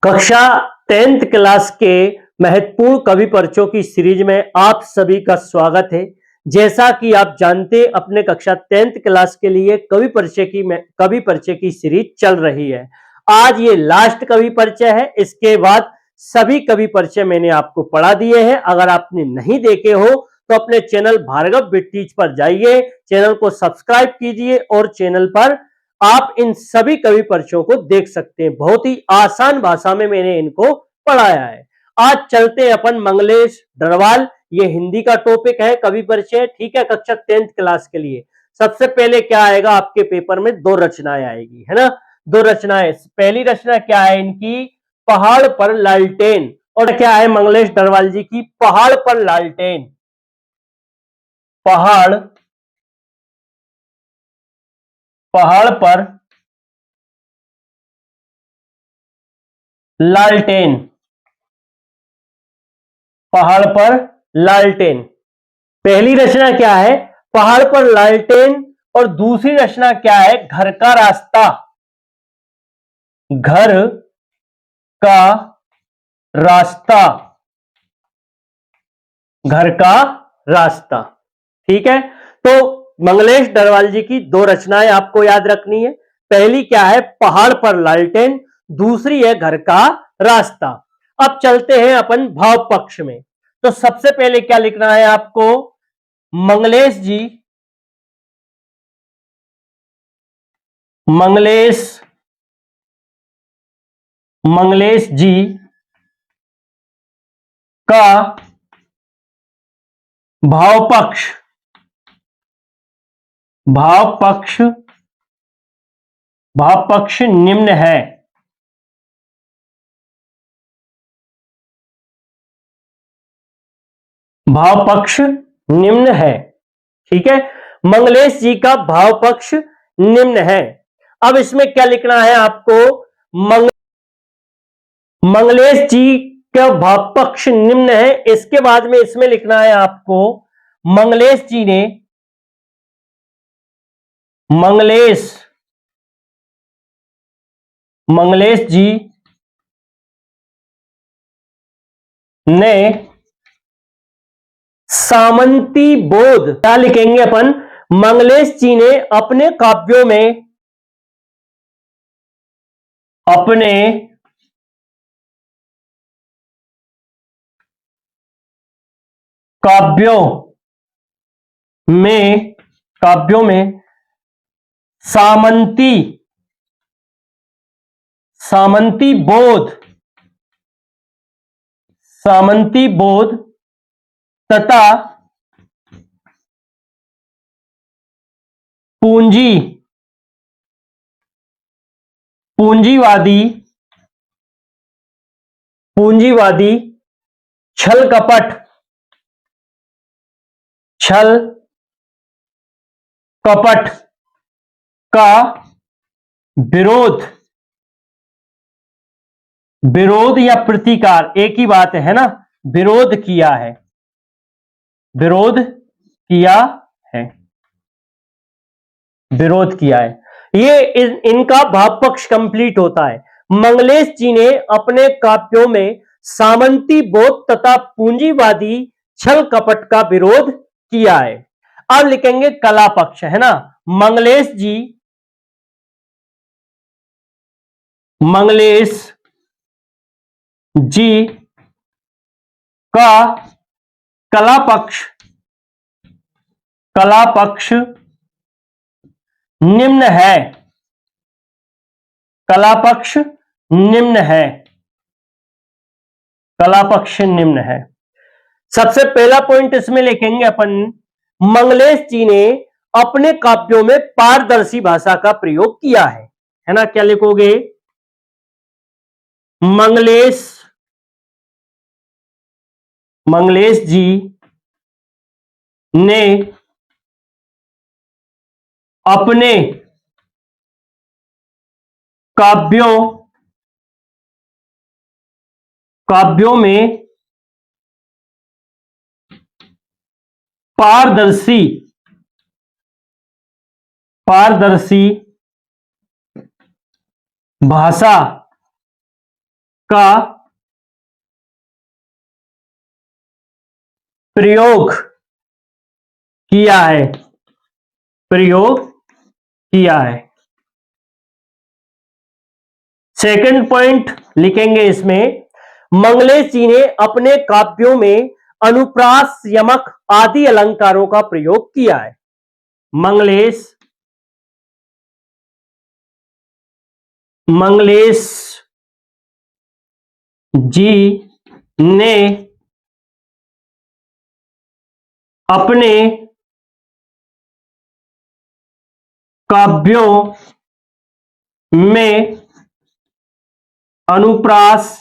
कक्षा 10th class के महत्वपूर्ण कवि परिचयों की सीरीज में आप सभी का स्वागत है। जैसा कि आप जानते हैं, अपने कक्षा 10th क्लास के लिए कवि परिचय की सीरीज चल रही है। आज ये लास्ट कवि परिचय है। इसके बाद सभी कवि परिचय मैंने आपको पढ़ा दिए हैं। अगर आपने नहीं देखे हो तो अपने चैनल भार्गव बिट टीच पर जाइए, चैनल को सब्सक्राइब कीजिए और चैनल पर आप इन सभी कवि परिचयों को देख सकते हैं। बहुत ही आसान भाषा में मैंने इनको पढ़ाया है। आज चलते हैं अपन मंगलेश डरवाल। ये हिंदी का टॉपिक है, कवि परिचय, ठीक है, कक्षा 10th क्लास के लिए। सबसे पहले क्या आएगा आपके पेपर में? दो रचनाएं आएगी, है ना। दो रचनाएं। पहली रचना क्या है इनकी? पहाड़ पर लालटेन। और क्या है मंगलेश डरवाल जी की? पहाड़ पर लालटेन। पहाड़ पर लालटेन। पहाड़ पर लालटेन। पहली रचना क्या है? पहाड़ पर लालटेन। और दूसरी रचना क्या है? घर का रास्ता। घर का रास्ता। घर का रास्ता। ठीक है। तो मंगलेश डरवाल जी की दो रचनाएं आपको याद रखनी है। पहली क्या है? पहाड़ पर लालटेन। दूसरी है घर का रास्ता। अब चलते हैं अपन भाव पक्ष में। तो सबसे पहले क्या लिखना है आपको? मंगलेश जी का भाव पक्ष निम्न है। भाव पक्ष निम्न है। ठीक है। मंगलेश जी का भाव पक्ष निम्न है। अब इसमें क्या लिखना है आपको? मंगलेश जी का भाव पक्ष निम्न है। इसके बाद में इसमें लिखना है आपको मंगलेश जी ने सामंती बोध। क्या लिखेंगे अपन? मंगलेश जी ने अपने काव्यों में सामंती बोध तथा पूंजीवादी छल कपट का विरोध या प्रतिकार, एक ही बात है ना, विरोध किया है। ये इनका भाव पक्ष कंप्लीट होता है। मंगलेश जी ने अपने काव्यों में सामंती बोध तथा पूंजीवादी छल कपट का विरोध किया है। अब लिखेंगे कला पक्ष, है ना। मंगलेश जी का कला पक्ष निम्न है। कला पक्ष निम्न है। सबसे पहला पॉइंट इसमें लिखेंगे अपन, मंगलेश जी ने अपने काव्यों में पारदर्शी भाषा का प्रयोग किया है ना। क्या लिखोगे? मंगलेश जी ने अपने काव्यों में पारदर्शी भाषा का प्रयोग किया है, प्रयोग किया है। सेकंड पॉइंट लिखेंगे इसमें, मंगलेश जी ने अपने काव्यों में अनुप्रास, यमक आदि अलंकारों का प्रयोग किया है। मंगलेश जी ने अपने काव्यों में अनुप्रास,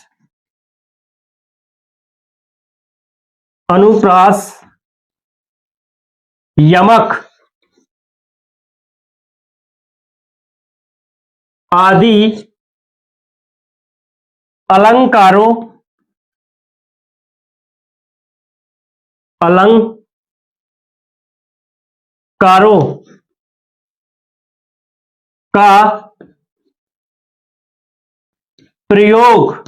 यमक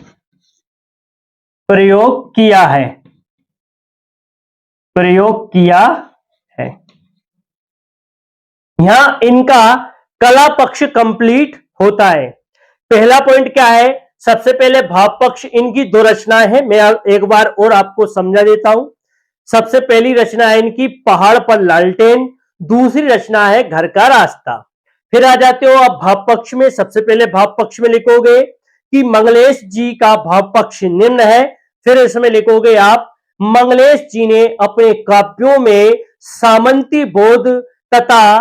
आदि अलंकारों का प्रयोग किया है, यहां इनका कला पक्ष कंप्लीट होता है। पहला पॉइंट क्या है, सबसे पहले भाव पक्ष, इनकी दो रचनाएं हैं, मैं एक बार और आपको समझा देता हूं। सबसे पहली रचना है इनकी पहाड़ पर लालटेन, दूसरी रचना है घर का रास्ता। फिर आ जाते हो आप भाव पक्ष में। सबसे पहले भाव पक्ष में लिखोगे कि मंगलेश जी का भाव पक्ष निम्न है। फिर इसमें लिखोगे आप, मंगलेश जी ने अपने काव्यों में सामंती बोध तथा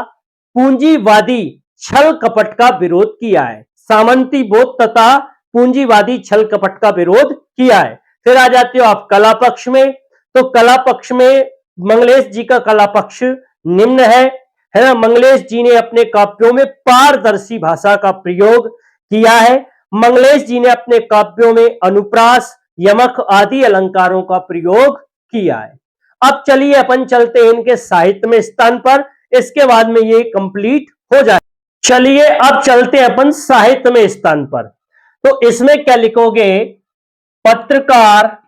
पूंजीवादी छल कपट का विरोध किया है, सामंती बोध तथा पूंजीवादी छल कपट का विरोध किया है। फिर आ जाते हो आप कला पक्ष में। तो कला पक्ष में मंगलेश जी का कला पक्ष निम्न है ना। मंगलेश जी ने अपने काव्यों में पारदर्शी भाषा का प्रयोग किया है। मंगलेश जी ने अपने काव्यों में अनुप्रास, यमक आदि अलंकारों का प्रयोग किया है। अब चलिए अपन चलते हैं इनके साहित्य में स्थान पर, इसके बाद में ये कंप्लीट हो जाए। चलिए अब चलते हैं अपन साहित्य में स्थान पर। तो इसमें क्या लिखोगे, पत्रकार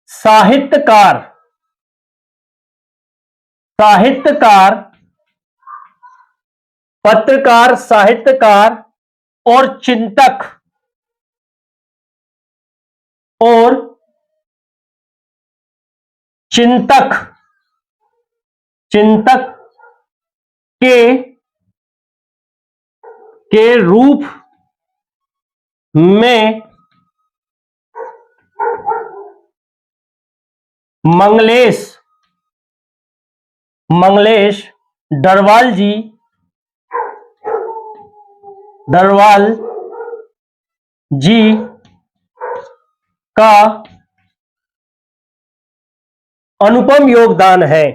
साहित्यकार पत्रकार, साहित्यकार और चिंतक के रूप में मंगलेश डरवाल जी का अनुपम योगदान है।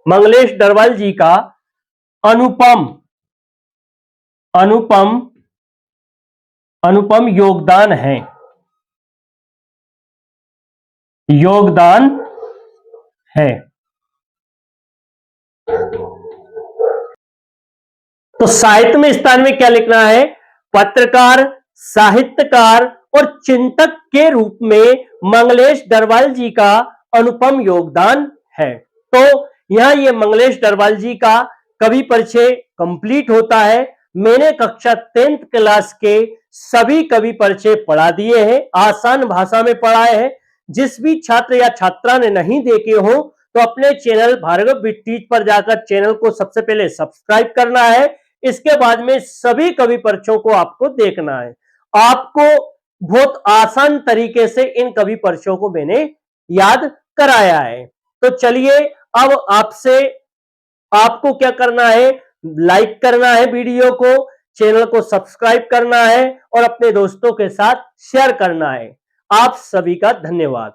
मंगलेश डरवाल जी का अनुपम योगदान है। तो साहित्य में स्थान में क्या लिखना है, पत्रकार, साहित्यकार और चिंतक के रूप में मंगलेश डरवाल जी का अनुपम योगदान है। तो यहां ये मंगलेश डरवाल जी का कवि परिचय कंप्लीट होता है। मैंने कक्षा 10th क्लास के सभी कवि परिचय पढ़ा दिए हैं, आसान भाषा में पढ़ाए हैं। जिस भी छात्र या छात्रा ने नहीं देखे हो तो अपने चैनल भार्गव बिट टीच पर जाकर चैनल को सबसे पहले सब्सक्राइब करना है। इसके बाद में सभी कवि परिचयों को आपको देखना है। आपको बहुत आसान तरीके से इन कवि परिचयों को मैंने याद कराया है। तो चलिए अब आपको क्या करना है, लाइक करना है वीडियो को, चैनल को सब्सक्राइब करना है और अपने दोस्तों के साथ शेयर करना है। आप सभी का धन्यवाद।